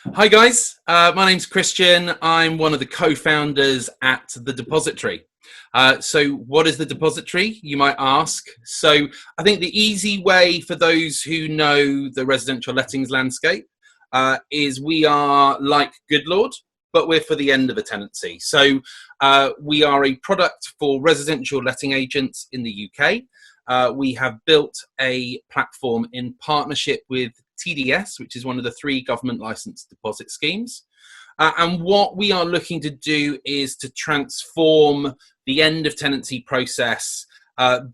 Hi guys, my name's Christian. I'm one of the co-founders at the Depository. So what is the Depository, you might ask? So I think the easy way for those who know the residential lettings landscape is we are like Goodlord, but we're for the end of a tenancy. So we are a product for residential letting agents in the UK. We have built a platform in partnership with TDS, which is one of the 3 government licensed deposit schemes. And what we are looking to do is to transform the end of tenancy process,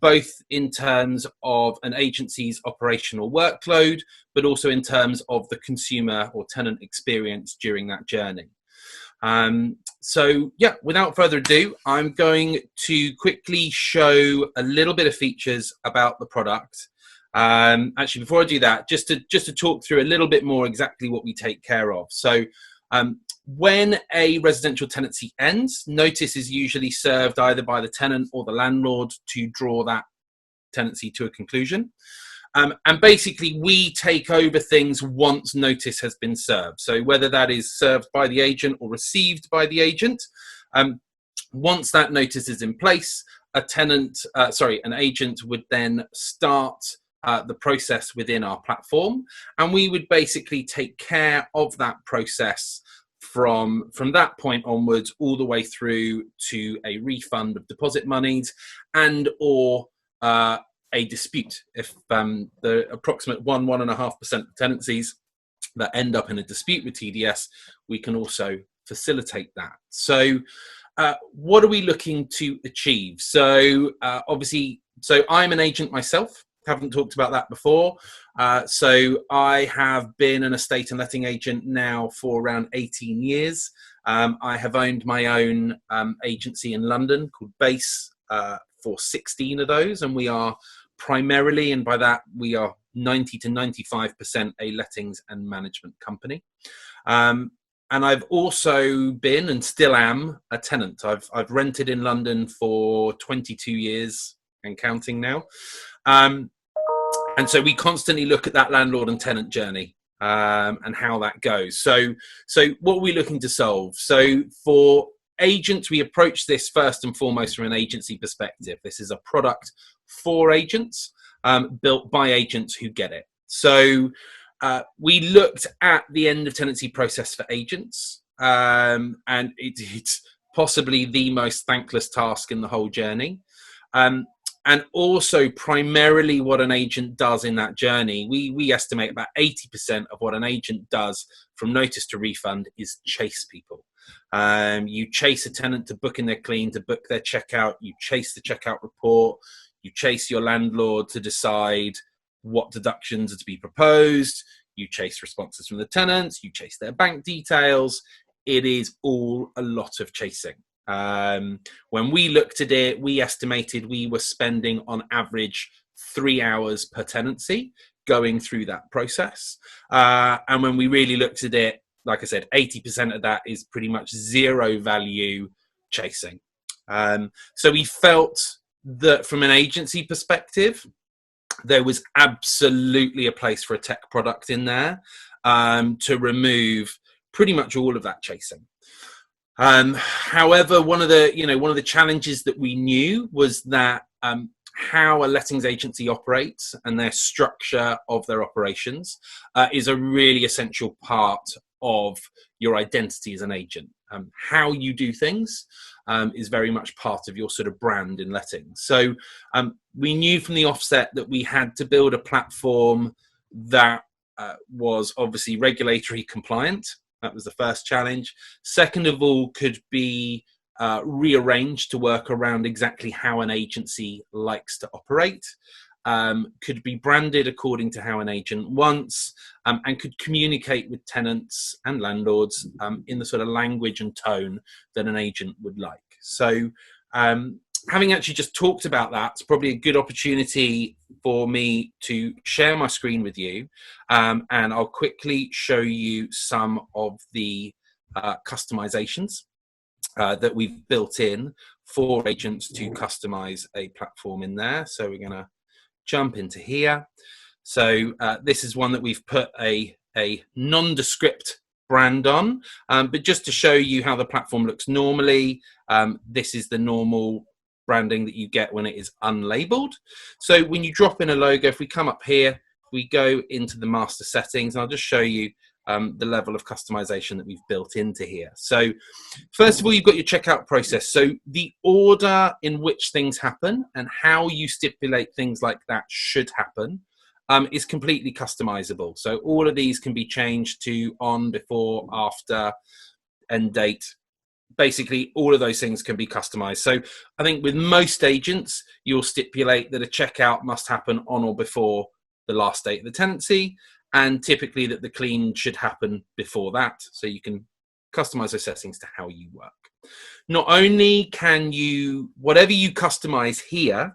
both in terms of an agency's operational workload, but also in terms of the consumer or tenant experience during that journey. So yeah, without further ado, I'm going to quickly show a little bit of features about the product. Actually, before I do that, just to talk through a little bit more exactly what we take care of. So when a residential tenancy ends, notice is usually served either by the tenant or the landlord to draw that tenancy to a conclusion. And basically, we take over things once notice has been served. So whether that is served by the agent or received by the agent, once that notice is in place, an agent would then start the process within our platform, and we would basically take care of that process from that point onwards, all the way through to a refund of deposit monies and or a dispute. If the approximate 1.5% of tenancies that end up in a dispute with TDS, we can also facilitate that. So what are we looking to achieve? So obviously, I'm an agent myself. Haven't talked about that before. So I have been an estate and letting agent now for around 18 years. I have owned my own agency in London called Base for 16 of those, and we are primarily, and by that we are 90 to 95% a lettings and management company. And I've also been and still am a tenant. I've rented in London for 22 years and counting now. And so we constantly look at that landlord and tenant journey and how that goes. So what are we looking to solve? So for agents, we approach this first and foremost from an agency perspective. This is a product for agents, built by agents who get it. So we looked at the end of tenancy process for agents, and it's possibly the most thankless task in the whole journey. And also primarily what an agent does in that journey, we estimate about 80% of what an agent does from notice to refund is chase people. You chase a tenant to book in their clean, to book their checkout, you chase the checkout report, you chase your landlord to decide what deductions are to be proposed, you chase responses from the tenants, you chase their bank details. It is all a lot of chasing. When we looked at it, we estimated we were spending on average 3 hours per tenancy going through that process. And when we really looked at it, like I said, 80% of that is pretty much zero value chasing. So we felt that from an agency perspective, there was absolutely a place for a tech product in there to remove pretty much all of that chasing. However, one of the challenges that we knew was that how a lettings agency operates and their structure of their operations is a really essential part of your identity as an agent. How you do things is very much part of your sort of brand in lettings. So we knew from the offset that we had to build a platform that was obviously regulatory compliant. That was the first challenge. Second of all, could be rearranged to work around exactly how an agency likes to operate, could be branded according to how an agent wants, and could communicate with tenants and landlords in the sort of language and tone that an agent would like. So having actually just talked about that, it's probably a good opportunity for me to share my screen with you, and I'll quickly show you some of the customizations that we've built in for agents to customize a platform in there. So we're going to jump into here. So this is one that we've put a nondescript brand on, but just to show you how the platform looks normally, this is the normal branding that you get when it is unlabeled. So when you drop in a logo, if we come up here, we go into the master settings, and I'll just show you the level of customization that we've built into here. So first of all, you've got your checkout process. So the order in which things happen and how you stipulate things like that should happen is completely customizable. So all of these can be changed to on, before, after, end date. Basically, all of those things can be customized. So I think with most agents, you'll stipulate that a checkout must happen on or before the last date of the tenancy, and typically that the clean should happen before that. So you can customize those settings to how you work. Not only can you, whatever you customize here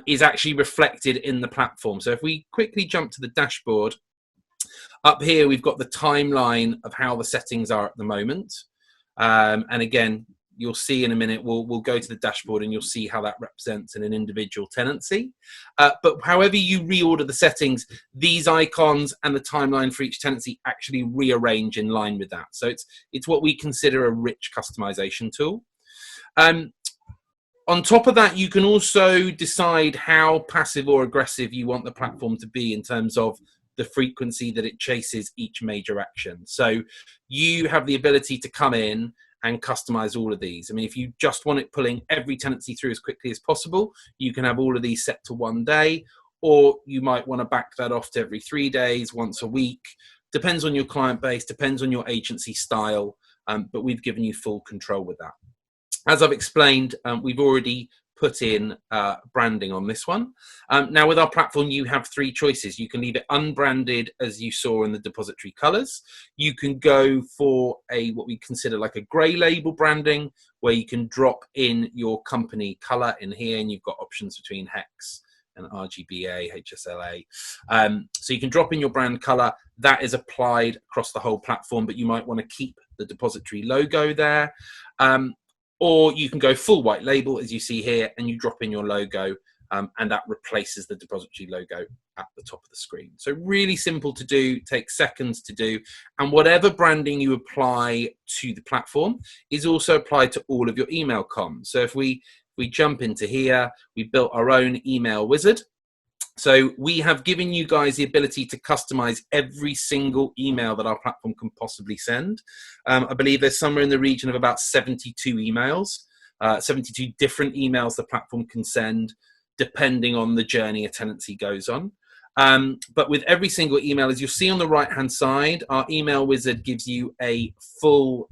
is actually reflected in the platform. So if we quickly jump to the dashboard, up here we've got the timeline of how the settings are at the moment. And again, you'll see in a minute, we'll go to the dashboard and you'll see how that represents in an individual tenancy. But however you reorder the settings, these icons and the timeline for each tenancy actually rearrange in line with that. So it's what we consider a rich customization tool. On top of that, you can also decide how passive or aggressive you want the platform to be in terms of the frequency that it chases each major action. So you have the ability to come in and customize all of these. I mean, if you just want it pulling every tenancy through as quickly as possible, you can have all of these set to 1 day, or you might want to back that off to every 3 days, once a week. Depends on your client base, depends on your agency style, but we've given you full control with that. As I've explained, we've already put in branding on this one. Now with our platform, you have 3 choices. You can leave it unbranded, as you saw in the depository colors. You can go for what we consider like a gray label branding, where you can drop in your company color in here, and you've got options between hex and RGBA, HSLA. So you can drop in your brand color. That is applied across the whole platform, but you might want to keep the depository logo there. Or you can go full white label, as you see here, and you drop in your logo, and that replaces the depository logo at the top of the screen. So really simple to do, takes seconds to do, and whatever branding you apply to the platform is also applied to all of your email comms. So if we jump into here, we built our own email wizard. So we have given you guys the ability to customize every single email that our platform can possibly send. I believe there's somewhere in the region of about 72 emails, 72 different emails the platform can send, depending on the journey a tenancy goes on. But with every single email, as you'll see on the right-hand side, our email wizard gives you a full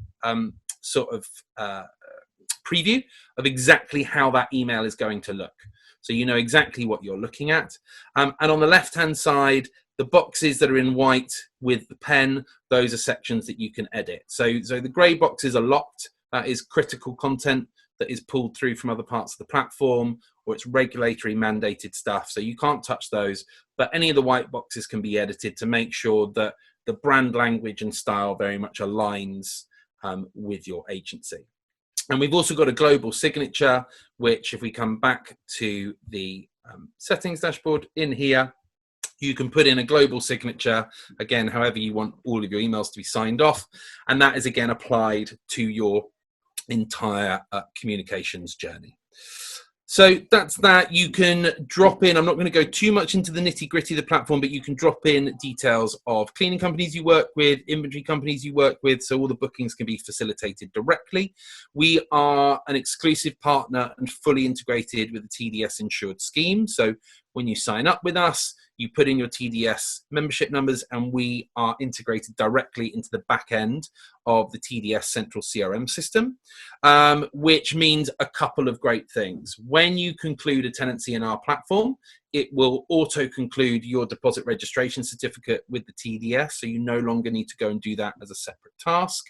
preview of exactly how that email is going to look. So you know exactly what you're looking at. And on the left-hand side, the boxes that are in white with the pen, those are sections that you can edit. So the grey boxes are locked. That is critical content that is pulled through from other parts of the platform, or it's regulatory mandated stuff. So you can't touch those. But any of the white boxes can be edited to make sure that the brand language and style very much aligns with your agency. And we've also got a global signature, which if we come back to the settings dashboard in here, you can put in a global signature, again, however you want all of your emails to be signed off. And that is again applied to your entire communications journey. So that's that. You can drop in, I'm not going to go too much into the nitty gritty of the platform, but you can drop in details of cleaning companies you work with, inventory companies you work with, so all the bookings can be facilitated directly. We are an exclusive partner and fully integrated with the TDS insured scheme. So when you sign up with us, you put in your TDS membership numbers, and we are integrated directly into the back end of the TDS central CRM system, which means a couple of great things. When you conclude a tenancy in our platform, it will auto-conclude your deposit registration certificate with the TDS, so you no longer need to go and do that as a separate task.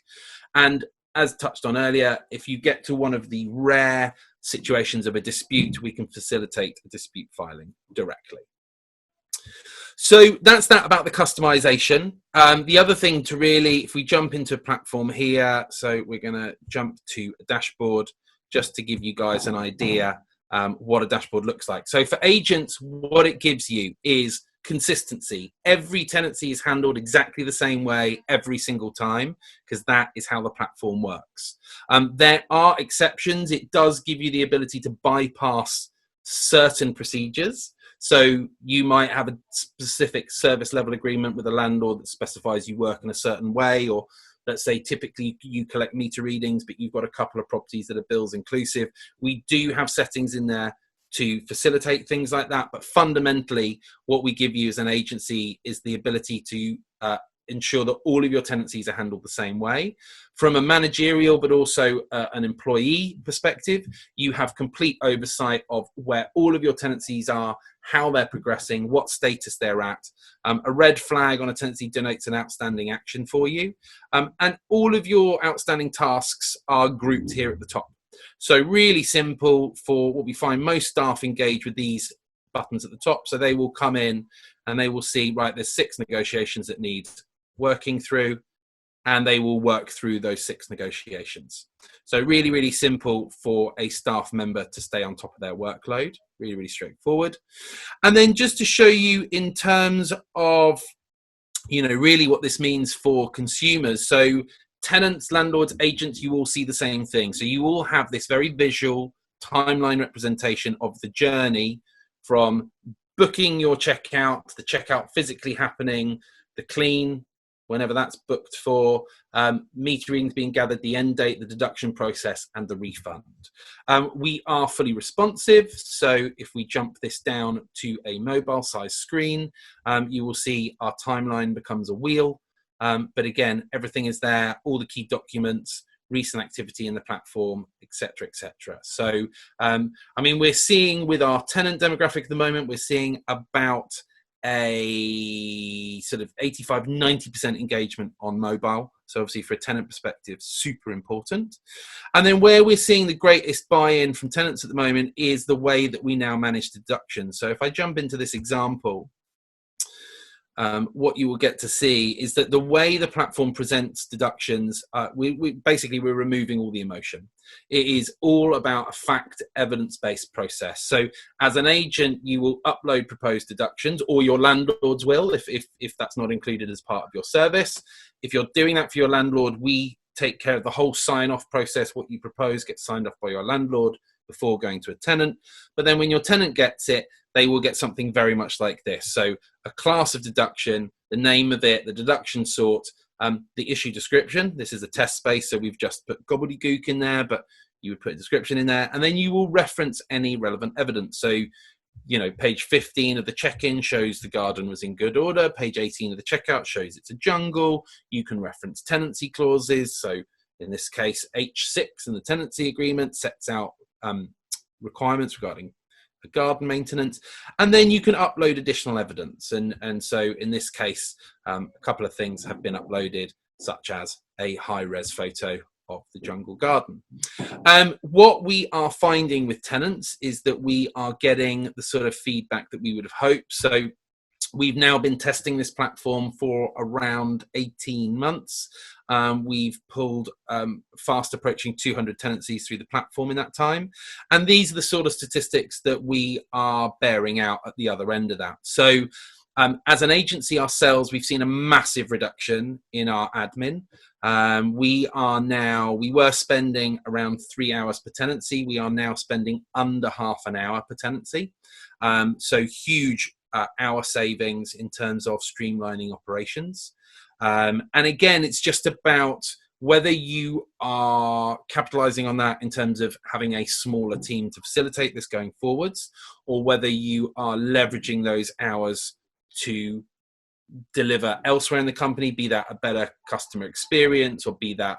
And as touched on earlier, if you get to one of the rare situations of a dispute, we can facilitate a dispute filing directly. So that's that about the customization. The other thing to really, if we jump into a platform here, so we're going to jump to a dashboard just to give you guys an idea what a dashboard looks like. So for agents, what it gives you is consistency. Every tenancy is handled exactly the same way every single time, because that is how the platform works. There are exceptions. It does give you the ability to bypass certain procedures. So you might have a specific service level agreement with a landlord that specifies you work in a certain way, or let's say typically you collect meter readings, but you've got a couple of properties that are bills inclusive. We do have settings in there to facilitate things like that, but fundamentally what we give you as an agency is the ability to ensure that all of your tenancies are handled the same way. From a managerial but also an employee perspective, you have complete oversight of where all of your tenancies are, how they're progressing, what status they're at. A red flag on a tenancy denotes an outstanding action for you, and all of your outstanding tasks are grouped here at the top. So really simple for what we find most staff engage with these buttons at the top. So they will come in and they will see, right, there's 6 negotiations that need working through, and they will work through those 6 negotiations. So really, really simple for a staff member to stay on top of their workload. Really, really straightforward. And then just to show you in terms of, really what this means for consumers. So tenants, landlords, agents, you all see the same thing. So you all have this very visual timeline representation of the journey from booking your checkout, the checkout physically happening, the clean, whenever that's booked for, meter readings being gathered, the end date, the deduction process, and the refund. We are fully responsive, so if we jump this down to a mobile size screen, you will see our timeline becomes a wheel. But again, everything is there, all the key documents, recent activity in the platform, etc., etc. So, we're seeing with our tenant demographic at the moment, we're seeing about a sort of 85-90% engagement on mobile. So obviously for a tenant perspective, super important. And then where we're seeing the greatest buy-in from tenants at the moment is the way that we now manage deductions. So if I jump into this example, what you will get to see is that the way the platform presents deductions, we're removing all the emotion. It is all about a fact evidence-based process. So as an agent, you will upload proposed deductions, or your landlords will, if that's not included as part of your service. If you're doing that for your landlord, we take care of the whole sign-off process. What you propose gets signed off by your landlord before going to a tenant. But then when your tenant gets it, they will get something very much like this. So a class of deduction, the name of it, the deduction sort, the issue description. This is a test space, so we've just put gobbledygook in there, but you would put a description in there, and then you will reference any relevant evidence. So, page 15 of the check-in shows the garden was in good order. Page 18 of the checkout shows it's a jungle. You can reference tenancy clauses. So in this case, H6 in the tenancy agreement sets out requirements regarding the garden maintenance, and then you can upload additional evidence. And so in this case, a couple of things have been uploaded, such as a high-res photo of the jungle garden. What we are finding with tenants is that we are getting the sort of feedback that we would have hoped. So we've now been testing this platform for around 18 months. We've pulled fast approaching 200 tenancies through the platform in that time. And these are the sort of statistics that we are bearing out at the other end of that. So as an agency ourselves, we've seen a massive reduction in our admin. We were spending around 3 hours per tenancy. We are now spending under half an hour per tenancy. So huge hour savings in terms of streamlining operations. And again, it's just about whether you are capitalizing on that in terms of having a smaller team to facilitate this going forwards, or whether you are leveraging those hours to deliver elsewhere in the company, be that a better customer experience, or be that,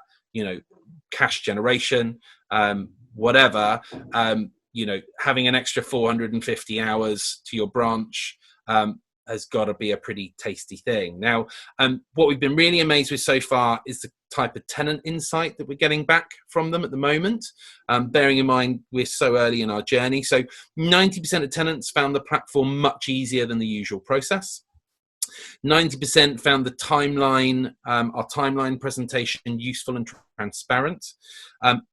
cash generation, whatever, having an extra 450 hours to your branch has got to be a pretty tasty thing. Now, what we've been really amazed with so far is the type of tenant insight that we're getting back from them at the moment, bearing in mind we're so early in our journey. So 90% of tenants found the platform much easier than the usual process. 90% found the timeline, our timeline presentation, useful and transparent.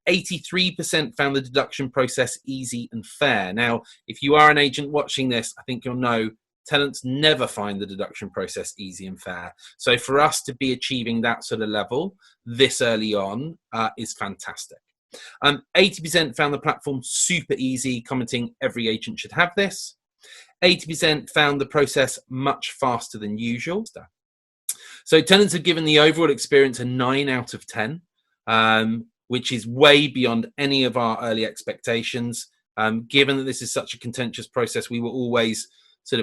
83% found the deduction process easy and fair. Now, if you are an agent watching this, I think you'll know tenants never find the deduction process easy and fair. So for us to be achieving that sort of level this early on is fantastic. 80% found the platform super easy, commenting every agent should have this. 80% found the process much faster than usual. So tenants have given the overall experience a 9 out of 10, which is way beyond any of our early expectations. Given that this is such a contentious process, we were always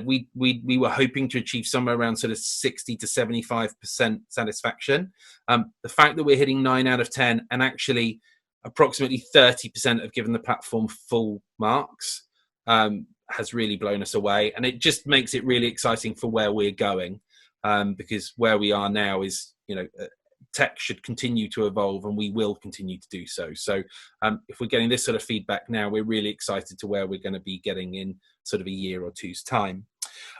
we were hoping to achieve somewhere around 60 to 75% satisfaction. The fact that we're hitting 9 out of 10 and actually approximately 30% have given the platform full marks has really blown us away, and it just makes it really exciting for where we're going, because where we are now is, tech should continue to evolve, and we will continue to do so. So if we're getting this sort of feedback now, we're really excited to where we're going to be getting in sort of a year or two's time.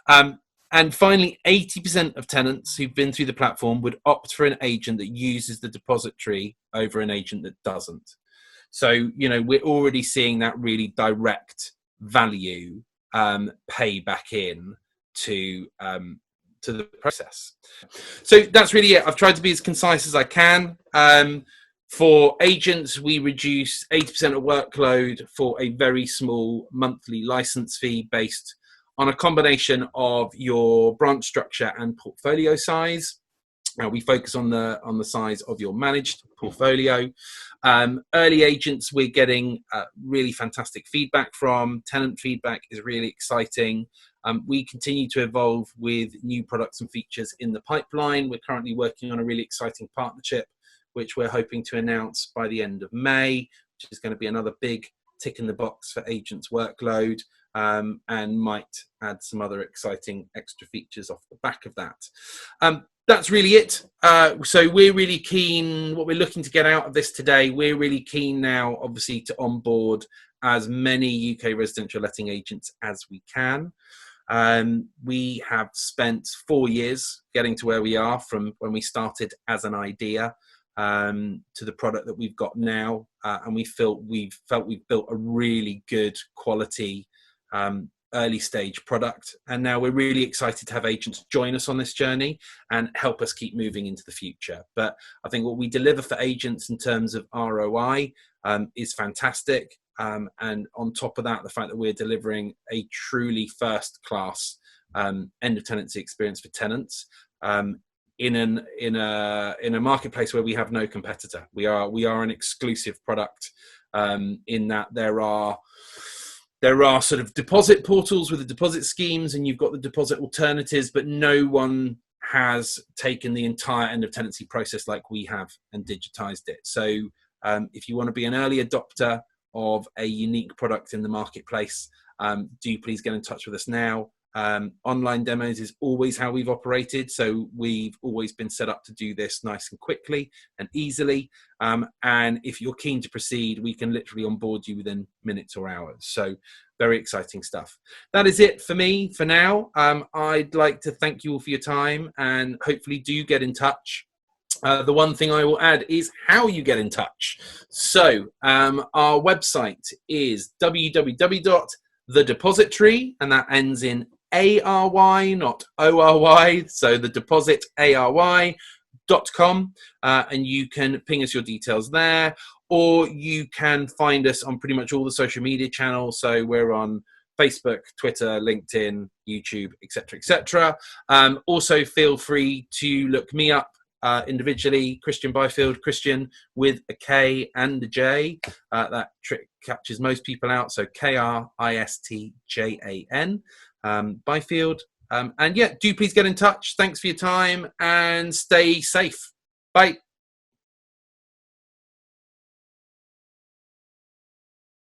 And finally, 80% of tenants who've been through the platform would opt for an agent that uses the depository over an agent that doesn't. So, we're already seeing that really direct value pay back in to the process. So that's really it. I've tried to be as concise as I can. For agents, we reduce 80% of workload for a very small monthly license fee based on a combination of your branch structure and portfolio size. We focus on the size of your managed portfolio. Early agents, we're getting really fantastic feedback from. Tenant feedback is really exciting. We continue to evolve with new products and features in the pipeline. We're currently working on a really exciting partnership, which we're hoping to announce by the end of May, which is going to be another big tick in the box for agents' workload, and might add some other exciting extra features off the back of that. That's really it. So we're really keen, what we're looking to get out of this today, we're really keen now, obviously, to onboard as many UK residential letting agents as we can. We have spent 4 years getting to where we are, from when we started as an idea to the product that we've got now, and we've built a really good quality early stage product, and now we're really excited to have agents join us on this journey and help us keep moving into the future. But I think what we deliver for agents in terms of ROI is fantastic, and on top of that, the fact that we're delivering a truly first class end of tenancy experience for tenants in a marketplace where we have no competitor. We are an exclusive product, in that there are sort of deposit portals with the deposit schemes, and you've got the deposit alternatives, but no one has taken the entire end of tenancy process like we have and digitized it. So if you want to be an early adopter of a unique product in the marketplace, do please get in touch with us now. Online demos is always how we've operated, so we've always been set up to do this nice and quickly and easily, and if you're keen to proceed, we can literally onboard you within minutes or hours. So very exciting stuff. That is it for me for now. I'd like to thank you all for your time, and hopefully do get in touch. The one thing I will add is how you get in touch. So our website is www.thedepository, and that ends in ARY, not ORY, so the deposit ARY.com, and you can ping us your details there, or you can find us on pretty much all the social media channels. So we're on Facebook, Twitter, LinkedIn, YouTube, etc., etc. Also, feel free to look me up individually, Christian Byfield, Christian with a K and a J. That trick catches most people out. So KRISTJAN, Byfield. And yeah, do please get in touch. Thanks for your time and stay safe. Bye.